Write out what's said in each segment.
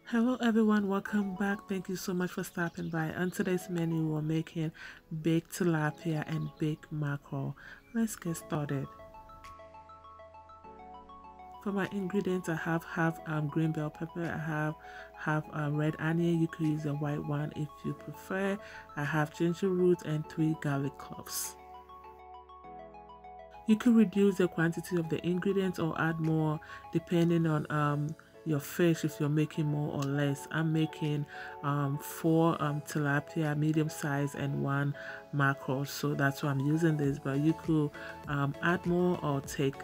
Hello everyone, welcome back. Thank you so much for stopping by. On today's menu, we're making baked tilapia and baked mackerel. Let's get started. For my ingredients, I have half green bell pepper. I have half red onion. You could use a white one if you prefer. I have ginger root and 3 garlic cloves. You could reduce the quantity of the ingredients or add more depending on your fish, if you're making more or less. I'm making 4 tilapia medium size and 1 mackerel, so that's why I'm using this, but you could add more or take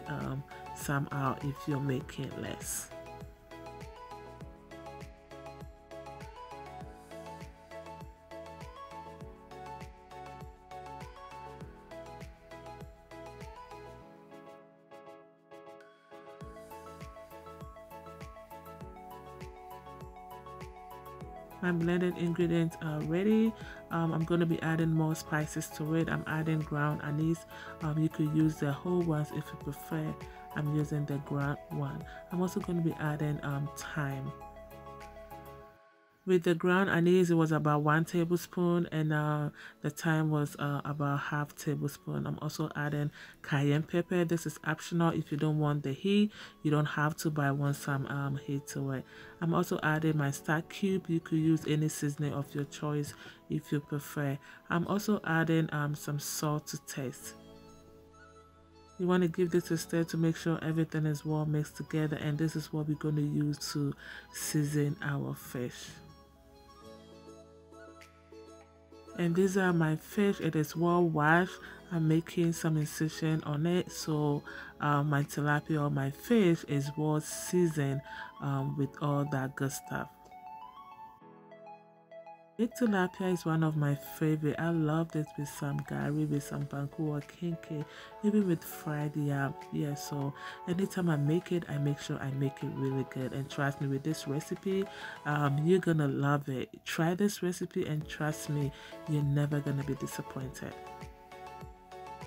some out if you're making less. My blended ingredients are ready. I'm going to be adding more spices to it. I'm adding ground anise. You could use the whole ones if you prefer. I'm using the ground one. I'm also going to be adding thyme. With the ground anise, it was about 1 tablespoon, and the thyme was about half tablespoon. I'm also adding cayenne pepper. This is optional. If you don't want the heat, you don't have to, but I want some heat to it. I'm also adding my stock cube. You could use any seasoning of your choice if you prefer. I'm also adding some salt to taste. You want to give this a stir to make sure everything is well mixed together, and this is what we're going to use to season our fish. And these are my fish. It is well washed. I'm making some incision on it, so my tilapia or my fish is well seasoned with all that good stuff. Baked tilapia is one of my favorite. I love this with some gari, with some banku or kinky, even with fried yam. Yeah, so anytime I make it, I make sure I make it really good. And trust me, with this recipe, you're gonna love it. Try this recipe and trust me, you're never gonna be disappointed.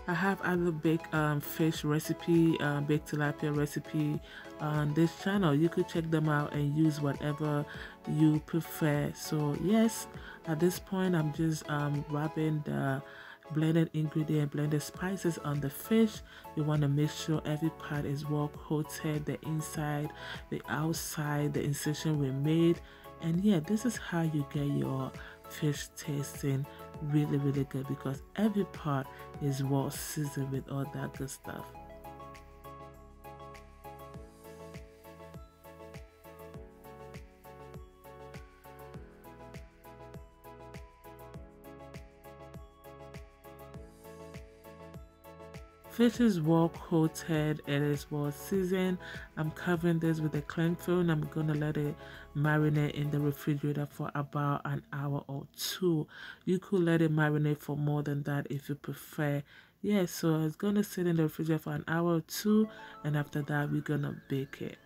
I have other baked fish recipe, baked tilapia recipe on this channel. You could check them out and use whatever you prefer. So yes, at this point I'm just rubbing the blended ingredient, blended spices on the fish. You want to make sure every part is well coated, the inside, the outside, the incision we made. And yeah, this is how you get your fish tasting really good, because every part is well seasoned with all that good stuff. Fish is well coated, it is well seasoned. I'm covering this with a cling film. I'm gonna let it marinate in the refrigerator for about an hour or 2. You could let it marinate for more than that if you prefer. Yeah, so it's gonna sit in the refrigerator for an hour or 2, and after that we're gonna bake it.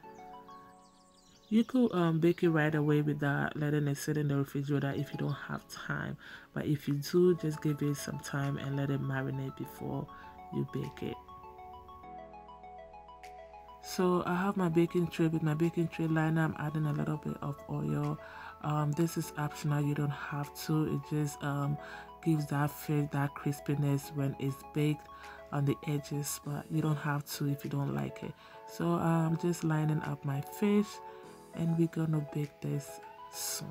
You could bake it right away without letting it sit in the refrigerator if you don't have time. But if you do, just give it some time and let it marinate before you bake it. So I have my baking tray. With my baking tray liner, I'm adding a little bit of oil. This is optional, you don't have to. It just gives that fish that crispiness when it's baked on the edges, but you don't have to if you don't like it. So I'm just lining up my fish, and we're gonna bake this soon.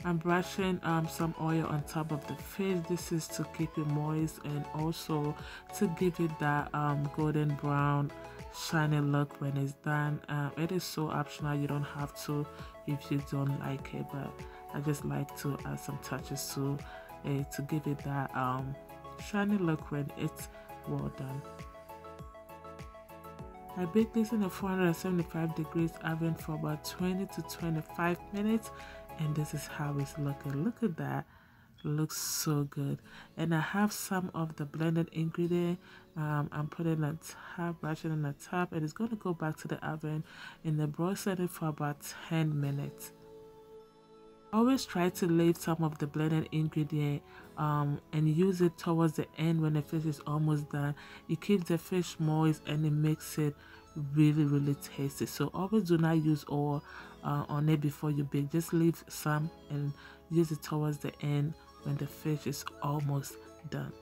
I'm brushing some oil on top of the fish. This is to keep it moist and also to give it that golden brown shiny look when it's done. It is so optional, you don't have to if you don't like it, but I just like to add some touches to give it that shiny look when it's well done. I baked this in a 475 degrees oven for about 20 to 25 minutes, and this is how it's looking. Look at that. It looks so good. And I have some of the blended ingredient. I'm putting on top, brushing on the top, and it's going to go back to the oven in the broil setting for about 10 minutes. Always try to leave some of the blended ingredient and use it towards the end when the fish is almost done. It keeps the fish moist and it makes it really tasty. So always do not use oil on it before you bake. Just leave some and use it towards the end when the fish is almost done.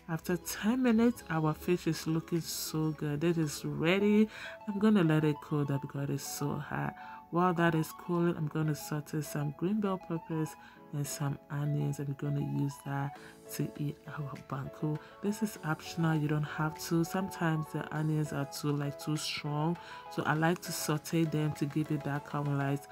After 10 minutes, our fish is looking so good. It is ready. I'm going to let it cool down because it's so hot. While that is cooling, I'm going to saute some green bell peppers and some onions, and we're going to use that to eat our banku. This is optional. You don't have to. Sometimes the onions are too strong, so I like to saute them to give it that caramelized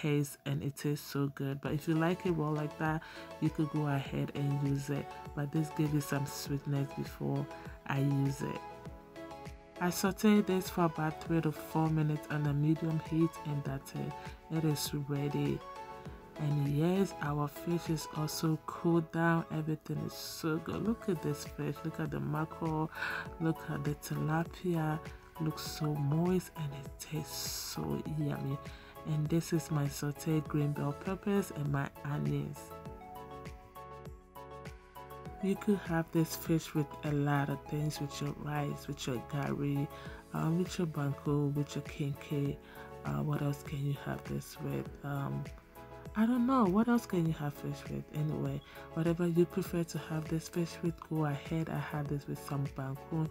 taste, and it tastes so good. But if you like it raw like that, you could go ahead and use it, but this gives you some sweetness before I use it. I sauteed this for about 3 to 4 minutes on a medium heat, and that's it. It is ready. And yes, our fish is also cooled down. Everything is so good. Look at this fish. Look at the mackerel. Look at the tilapia. Looks so moist and it tastes so yummy. And this is my sauteed green bell peppers and my onions. You could have this fish with a lot of things, with your rice, with your curry, with your banku, with your kinky. What else can you have this with? I don't know. What else can you have fish with? Anyway, whatever you prefer to have this fish with, go ahead. I had this with some banku,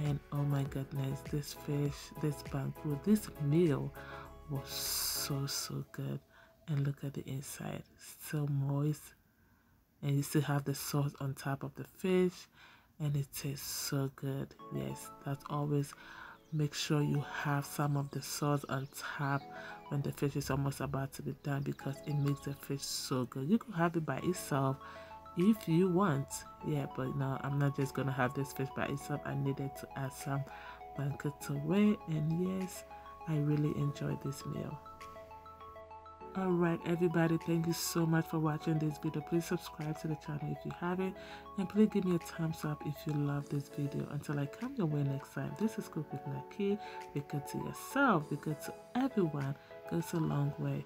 and oh my goodness, this fish, this banku, this meal was so good. And look at the inside, still moist, and you still have the sauce on top of the fish, and it tastes so good. Yes, that's always make sure you have some of the sauce on top when the fish is almost about to be done, because it makes the fish so good. You could have it by itself if you want, yeah, but no, I'm not just gonna have this fish by itself. I needed to add some banku to it, and yes, I really enjoyed this meal. Alright everybody, thank you so much for watching this video. Please subscribe to the channel if you haven't, and please give me a thumbs up if you love this video. Until I come your way next time, this is Cook with Naki. Be good to yourself, be good to everyone. Goes a long way.